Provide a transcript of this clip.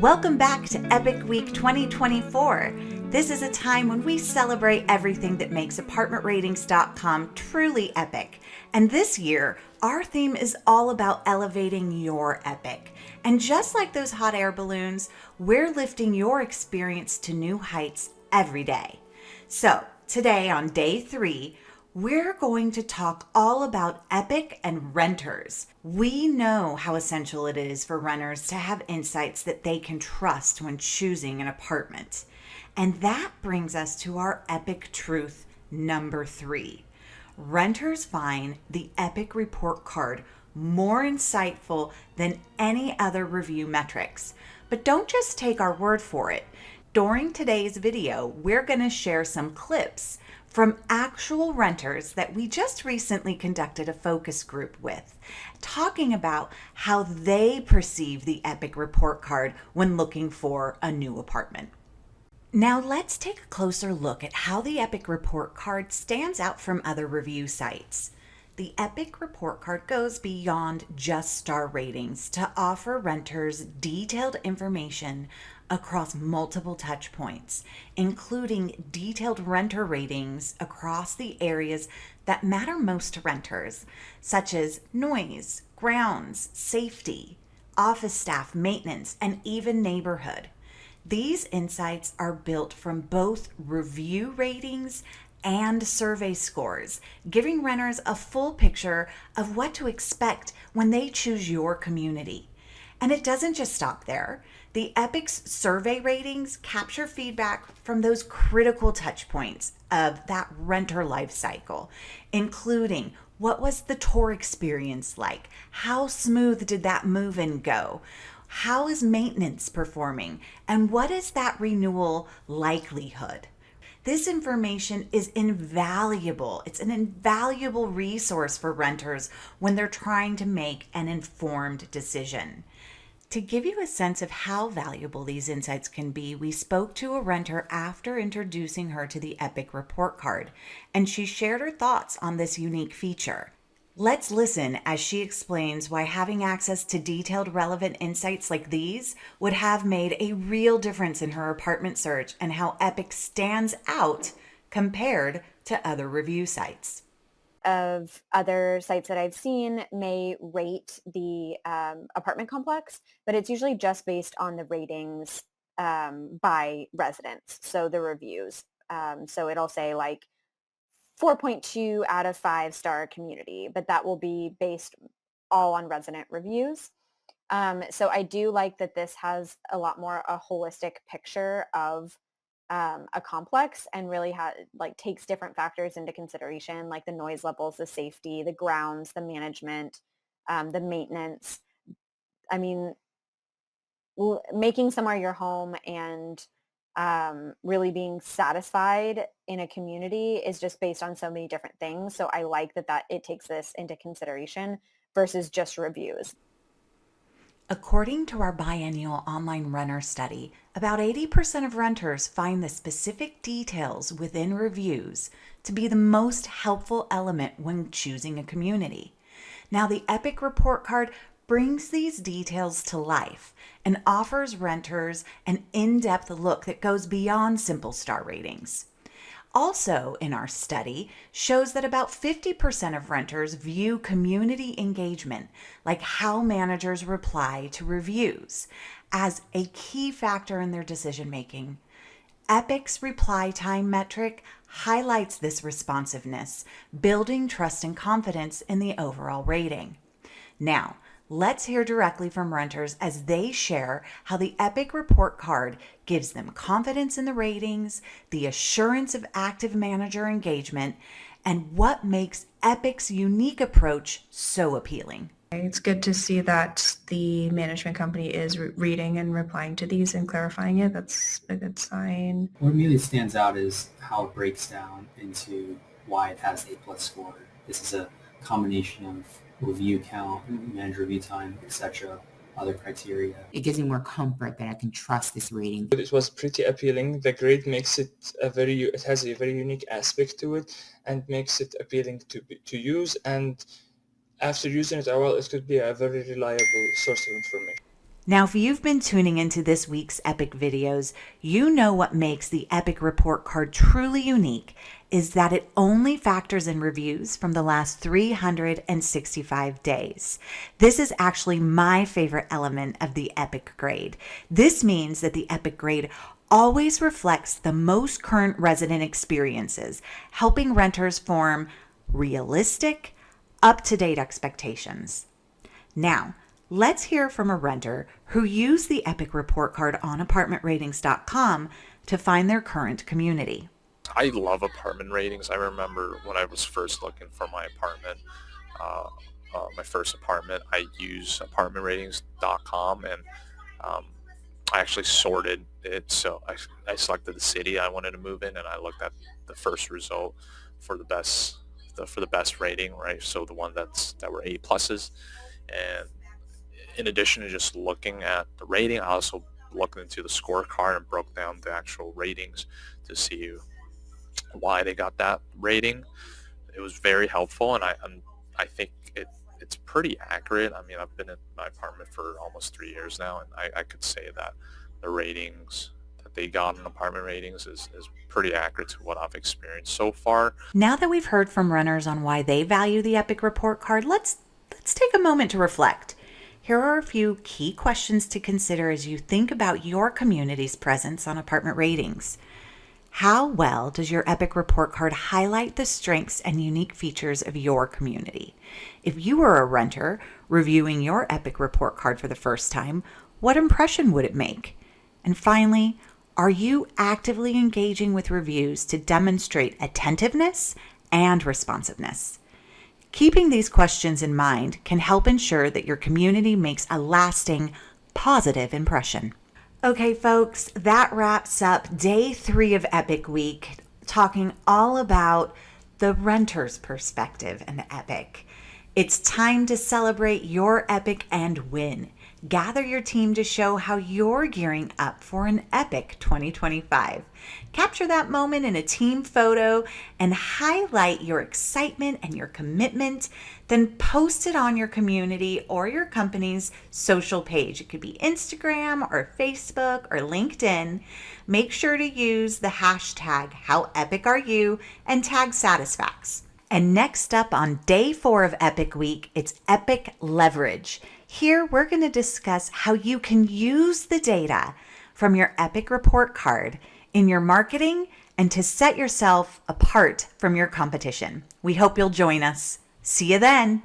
Welcome back to Epic Week 2024. This is a time when we celebrate everything that makes apartmentratings.com truly epic. And this year, our theme is all about elevating your epic. And just like those hot air balloons, we're lifting your experience to new heights every day. So today on day 3, we're going to talk all about Epic and renters. We know how essential it is for renters to have insights that they can trust when choosing an apartment. And that brings us to our Epic truth number 3. Renters find the Epic report card more insightful than any other review metrics. But don't just take our word for it. During today's video, we're going to share some clips from actual renters that we just recently conducted a focus group with, talking about how they perceive the Epic report card when looking for a new apartment. Now let's take a closer look at how the Epic report card stands out from other review sites. The Epic report card goes beyond just star ratings to offer renters detailed information across multiple touch points, including detailed renter ratings across the areas that matter most to renters, such as noise, grounds, safety, office staff, maintenance, and even neighborhood. These insights are built from both review ratings and survey scores, giving renters a full picture of what to expect when they choose your community. And it doesn't just stop there. The Epic's survey ratings capture feedback from those critical touch points of that renter life cycle, including what was the tour experience like? How smooth did that move-in go? How is maintenance performing? And what is that renewal likelihood? This information is invaluable. It's an invaluable resource for renters when they're trying to make an informed decision. To give you a sense of how valuable these insights can be, we spoke to a renter after introducing her to the Epic report card, and she shared her thoughts on this unique feature. Let's listen as she explains why having access to detailed, relevant insights like these would have made a real difference in her apartment search and how Epic stands out compared to other review sites. Of other sites that I've seen may rate the apartment complex, but it's usually just based on the ratings by residents, so the reviews. So it'll say like 4.2 out of 5-star community, but that will be based all on resident reviews. So I do like that this has a lot more a holistic picture of a complex and really takes different factors into consideration, like the noise levels, the safety, the grounds, the management, the maintenance. I mean, making somewhere your home and really being satisfied in a community is just based on so many different things. So I like that it takes this into consideration versus just reviews. According to our biennial online renter study, about 80% of renters find the specific details within reviews to be the most helpful element when choosing a community. Now, the Epic report card brings these details to life and offers renters an in-depth look that goes beyond simple star ratings. Also in our study shows that about 50% of renters view community engagement, like how managers reply to reviews, as a key factor in their decision making. Epic's reply time metric highlights this responsiveness, building trust and confidence in the overall rating. Now, let's hear directly from renters as they share how the Epic report card gives them confidence in the ratings, the assurance of active manager engagement, and what makes Epic's unique approach so appealing. It's good to see that the management company is reading and replying to these and clarifying it. That's a good sign. What immediately stands out is how it breaks down into why it has A+ score. This is a combination of review count, manager review time, etc., other criteria. It gives me more comfort that I can trust this rating. It was pretty appealing. The grade makes it it has a very unique aspect to it and makes it appealing to use, and after using it a while, it could be a very reliable source of information. Now, if you've been tuning into this week's Epic videos, you know what makes the Epic report card truly unique is that it only factors in reviews from the last 365 days. This is actually my favorite element of the Epic grade. This means that the Epic grade always reflects the most current resident experiences, helping renters form realistic, up-to-date expectations. Now, let's hear from a renter who used the Epic report card on apartmentratings.com to find their current community. I love apartment ratings. I remember when I was first looking for my apartment, my first apartment, I used apartmentratings.com, and I actually sorted it. So I selected the city I wanted to move in, and I looked at the first result for the best rating, right? So the one that were A pluses. And in addition to just looking at the rating, I also looked into the scorecard and broke down the actual ratings to see why they got that rating. It was very helpful, and I think it's pretty accurate. I mean, I've been in my apartment for almost 3 years now, and I could say that the ratings that they got in apartment ratings is pretty accurate to what I've experienced so far. Now that we've heard from renters on why they value the Epic report card, let's take a moment to reflect. Here are a few key questions to consider as you think about your community's presence on apartment ratings. How well does your Epic report card highlight the strengths and unique features of your community? If you were a renter reviewing your Epic report card for the first time, what impression would it make? And finally, are you actively engaging with reviews to demonstrate attentiveness and responsiveness? Keeping these questions in mind can help ensure that your community makes a lasting, positive impression. Okay, folks, that wraps up day 3 of Epic Week, talking all about the renter's perspective in Epic. It's time to celebrate your Epic and win. Gather your team to show how you're gearing up for an epic 2025. Capture that moment in a team photo and highlight your excitement and your commitment. Then post it on your community or your company's social page. It could be Instagram or Facebook or LinkedIn. Make sure to use the hashtag #HowEpicAreYou and tag Satisfax. And next up on day 4 of Epic Week, it's Epic Leverage. Here, we're going to discuss how you can use the data from your Epic report card in your marketing and to set yourself apart from your competition. We hope you'll join us. See you then.